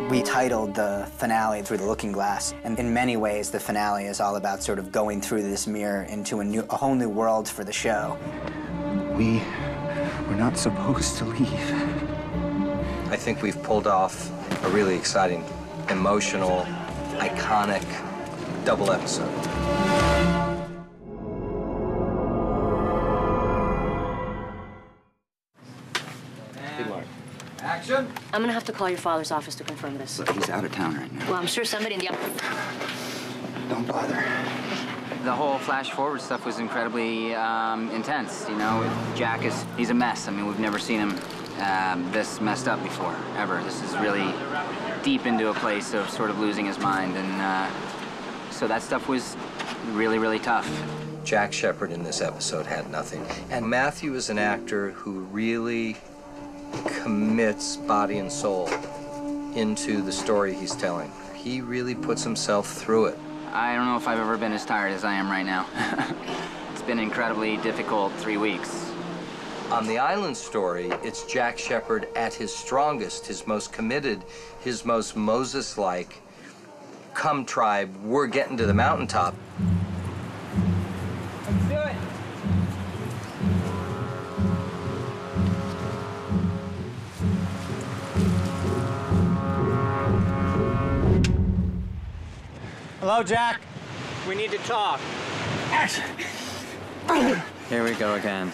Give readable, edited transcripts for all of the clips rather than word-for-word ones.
We titled the finale Through the Looking Glass, and in many ways the finale is all about sort of going through this mirror into a whole new world for the show. We were not supposed to leave. I think we've pulled off a really exciting, emotional, iconic double episode. Action. I'm gonna have to call your father's office to confirm this. Look, he's out of town right now. Well, I'm sure somebody in the office. Don't bother. The whole flash forward stuff was incredibly intense, you know. Jack he's a mess. I mean, we've never seen him this messed up before, ever. This is really deep into a place of sort of losing his mind, and so that stuff was really, really tough. Jack Shepherd in this episode had nothing. And Matthew is an actor who really commits body and soul into the story he's telling. He really puts himself through it. I don't know if I've ever been as tired as I am right now. It's been an incredibly difficult 3 weeks. On the island story, it's Jack Shepherd at his strongest, his most committed, his most Moses-like. Come, tribe, we're getting to the mountaintop. Let's do it. Hello, Jack. We need to talk. Action! Here we go again.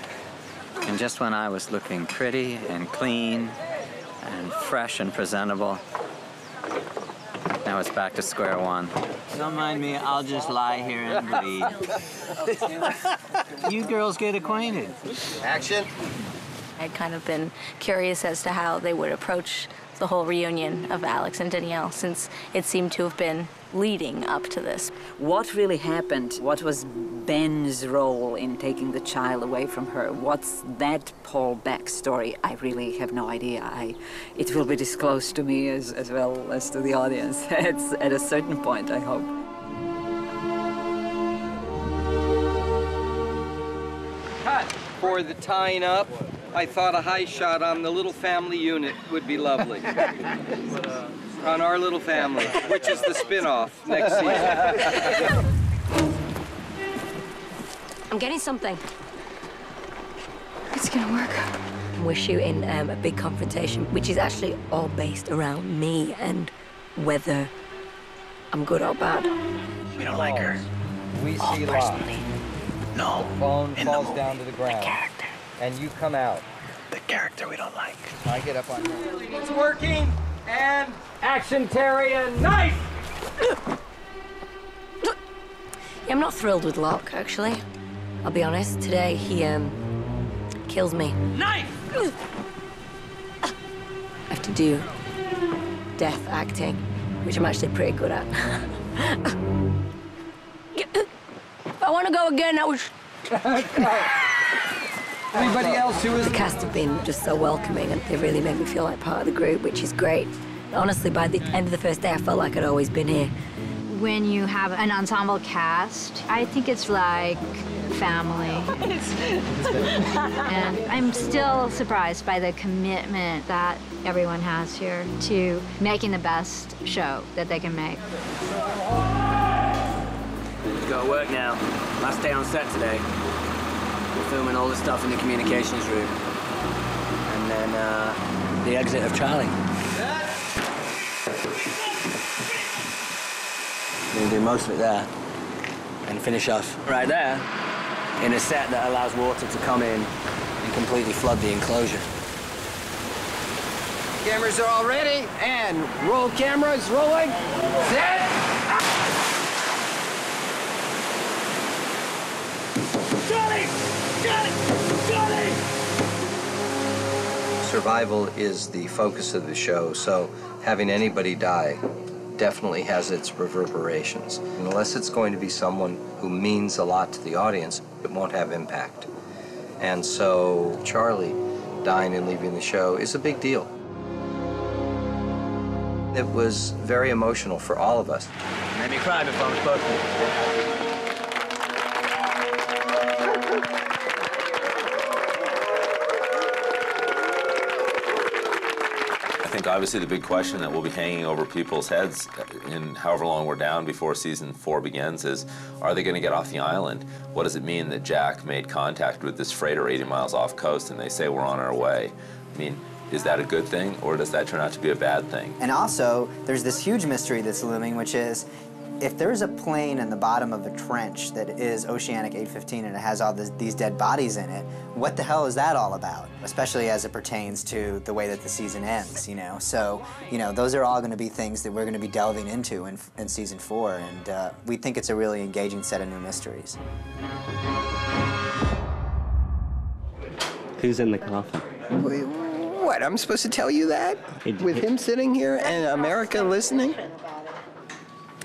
And just when I was looking pretty and clean and fresh and presentable, now it's back to square one. Don't mind me, I'll just lie here and bleed. You girls get acquainted. Action! I'd kind of been curious as to how they would approach the whole reunion of Alex and Danielle, since it seemed to have been leading up to this. What really happened? What was Ben's role in taking the child away from her? What's that Paul backstory? I really have no idea. It will be disclosed to me as well as to the audience. It's at a certain point, I hope. Cut! For the tying up, I thought a high shot on the little family unit would be lovely. On our little family, which is the spin-off next season. I'm getting something. It's gonna work. We're shooting a big confrontation, which is actually all based around me and whether I'm good or bad. We don't like her. We Oh, see personally. No. The phone in the falls movie. down to the ground. The character. And you come out. The character we don't like. I get up on her. It's working, and action, Terry, and knife! Yeah, I'm not thrilled with Locke, actually. I'll be honest, today he kills me. Knife! I have to do death acting, which I'm actually pretty good at. If I want to go again, I was... Everybody else who is... The cast have been just so welcoming, and they really made me feel like part of the group, which is great. Honestly, by the end of the first day, I felt like I'd always been here. When you have an ensemble cast, I think it's like family. And I'm still surprised by the commitment that everyone has here to making the best show that they can make. We've got to work now. Last day on set today. We're filming all the stuff in the communications room. And then the exit of Charlie. We're gonna do most of it there and finish off right there in a set that allows water to come in and completely flood the enclosure. Cameras are all ready, and roll cameras, rolling, set. Johnny! Johnny! Johnny! Survival is the focus of the show, so having anybody die definitely has its reverberations. Unless it's going to be someone who means a lot to the audience, it won't have impact. And so Charlie dying and leaving the show is a big deal. It was very emotional for all of us. Made me cry before I was supposed to. I think obviously the big question that will be hanging over people's heads in however long we're down before season 4 begins is, are they going to get off the island? What does it mean that Jack made contact with this freighter 80 miles off coast and they say we're on our way? I mean, is that a good thing, or does that turn out to be a bad thing? And also, there's this huge mystery that's looming, which is, if there's a plane in the bottom of a trench that is Oceanic 815 and it has all these dead bodies in it, what the hell is that all about? Especially as it pertains to the way that the season ends, you know? So, you know, those are all going to be things that we're going to be delving into in season 4, and we think it's a really engaging set of new mysteries. Who's in the coffin? What, I'm supposed to tell you that? With him sitting here and America listening?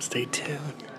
Stay tuned.